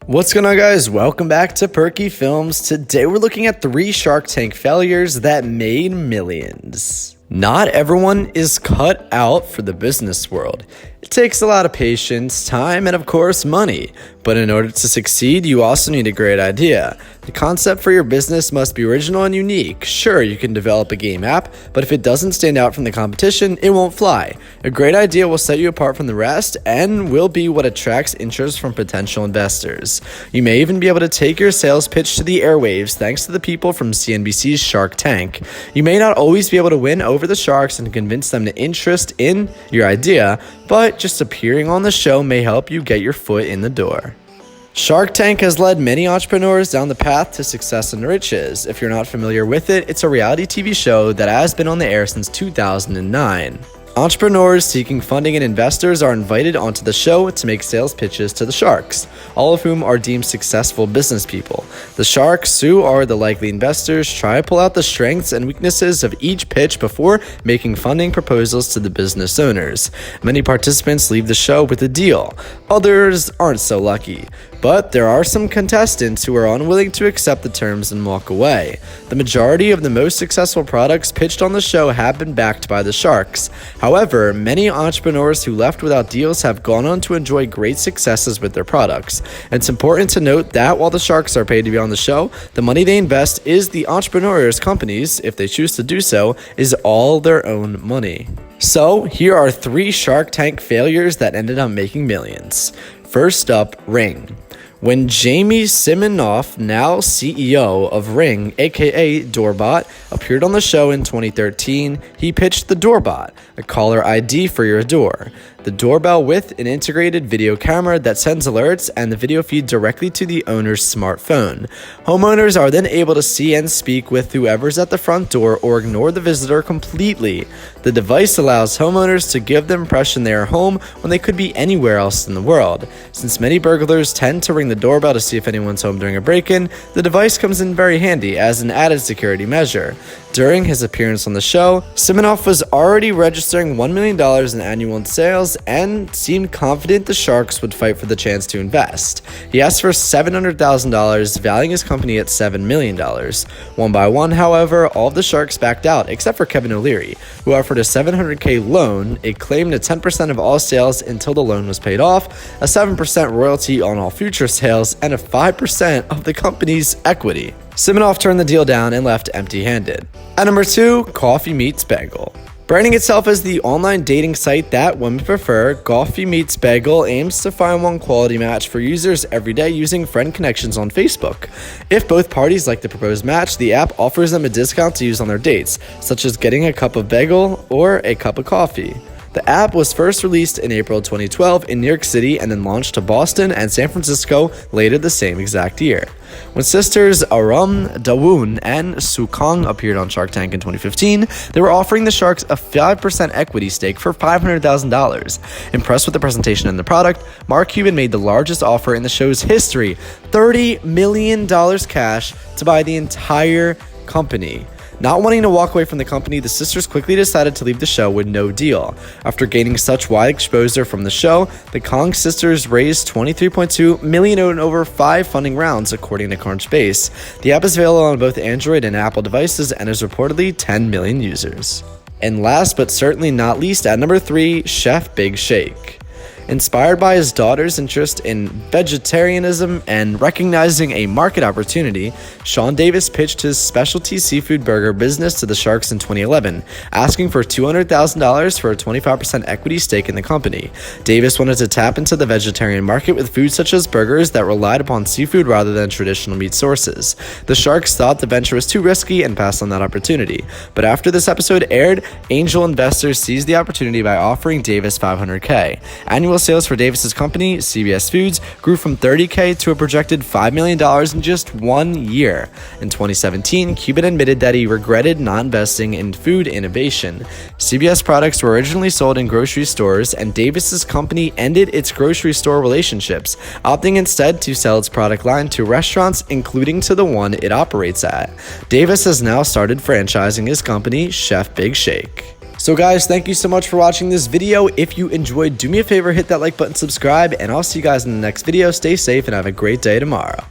What's going on, guys? Welcome back to Perky Films. Today we're looking at 3 Shark Tank failures that made millions. Not everyone is cut out for the business world. It takes a lot of patience, time, and of course money. But in order to succeed, you also need a great idea. The concept for your business must be original and unique. Sure, you can develop a game app, but if it doesn't stand out from the competition, it won't fly. A great idea will set you apart from the rest and will be what attracts interest from potential investors. You may even be able to take your sales pitch to the airwaves thanks to the people from CNBC's Shark Tank. You may not always be able to win over the sharks and convince them to interest in your idea, but just appearing on the show may help you get your foot in the door. Shark Tank has led many entrepreneurs down the path to success and riches. If you're not familiar with it, it's a reality TV show that has been on the air since 2009. Entrepreneurs seeking funding and investors are invited onto the show to make sales pitches to the sharks, all of whom are deemed successful business people. The sharks, who are the likely investors, try to pull out the strengths and weaknesses of each pitch before making funding proposals to the business owners. Many participants leave the show with a deal. Others aren't so lucky. But there are some contestants who are unwilling to accept the terms and walk away. The majority of the most successful products pitched on the show have been backed by the sharks. However, many entrepreneurs who left without deals have gone on to enjoy great successes with their products. It's important to note that while the sharks are paid to be on the show, the money they invest is the entrepreneurs' companies, if they choose to do so, is all their own money. So, here are 3 Shark Tank failures that ended up making millions. First up, Ring. When Jamie Siminoff, now CEO of Ring, aka Doorbot, appeared on the show in 2013, he pitched the Doorbot, a caller ID for your door. The doorbell with an integrated video camera that sends alerts and the video feed directly to the owner's smartphone. Homeowners are then able to see and speak with whoever's at the front door or ignore the visitor completely. The device allows homeowners to give the impression they are home when they could be anywhere else in the world. Since many burglars tend to ring the doorbell to see if anyone's home during a break-in, the device comes in very handy as an added security measure. During his appearance on the show, Siminoff was already registering $1 million in annual sales and seemed confident the sharks would fight for the chance to invest. He asked for $700,000, valuing his company at $7 million. One by one, however, all of the sharks backed out except for Kevin O'Leary, who offered a $700K loan, a claim to 10% of all sales until the loan was paid off, a 7% royalty on all future sales, and a 5% of the company's equity. Siminoff turned the deal down and left empty-handed. At number 2, Coffee Meets Bagel. Branding itself as the online dating site that women prefer, Coffee Meets Bagel aims to find one quality match for users every day using friend connections on Facebook. If both parties like the proposed match, the app offers them a discount to use on their dates, such as getting a cup of bagel or a cup of coffee. The app was first released in April 2012 in New York City and then launched to Boston and San Francisco later the same exact year. When sisters Arum Dawoon and Sukong appeared on Shark Tank in 2015, they were offering the sharks a 5% equity stake for $500,000. Impressed with the presentation and the product, Mark Cuban made the largest offer in the show's history, $30 million cash to buy the entire company. Not wanting to walk away from the company, the sisters quickly decided to leave the show with no deal. After gaining such wide exposure from the show, the Kong sisters raised $23.2 million in over 5 funding rounds, according to Crunchbase. The app is available on both Android and Apple devices and has reportedly 10 million users. And last but certainly not least, at number 3, Chef Big Shake. Inspired by his daughter's interest in vegetarianism and recognizing a market opportunity, Sean Davis pitched his specialty seafood burger business to the Sharks in 2011, asking for $200,000 for a 25% equity stake in the company. Davis wanted to tap into the vegetarian market with foods such as burgers that relied upon seafood rather than traditional meat sources. The Sharks thought the venture was too risky and passed on that opportunity. But after this episode aired, angel investors seized the opportunity by offering Davis $500K. Annual sales for Davis's company, CBS Foods, grew from $30K to a projected $5 million in just 1 year. In 2017, Cuban admitted that he regretted not investing in food innovation. CBS products were originally sold in grocery stores, and Davis's company ended its grocery store relationships, opting instead to sell its product line to restaurants, including to the one it operates at. Davis has now started franchising his company, Chef Big Shake. So guys, thank you so much for watching this video. If you enjoyed, do me a favor, hit that like button, subscribe, and I'll see you guys in the next video. Stay safe and have a great day tomorrow.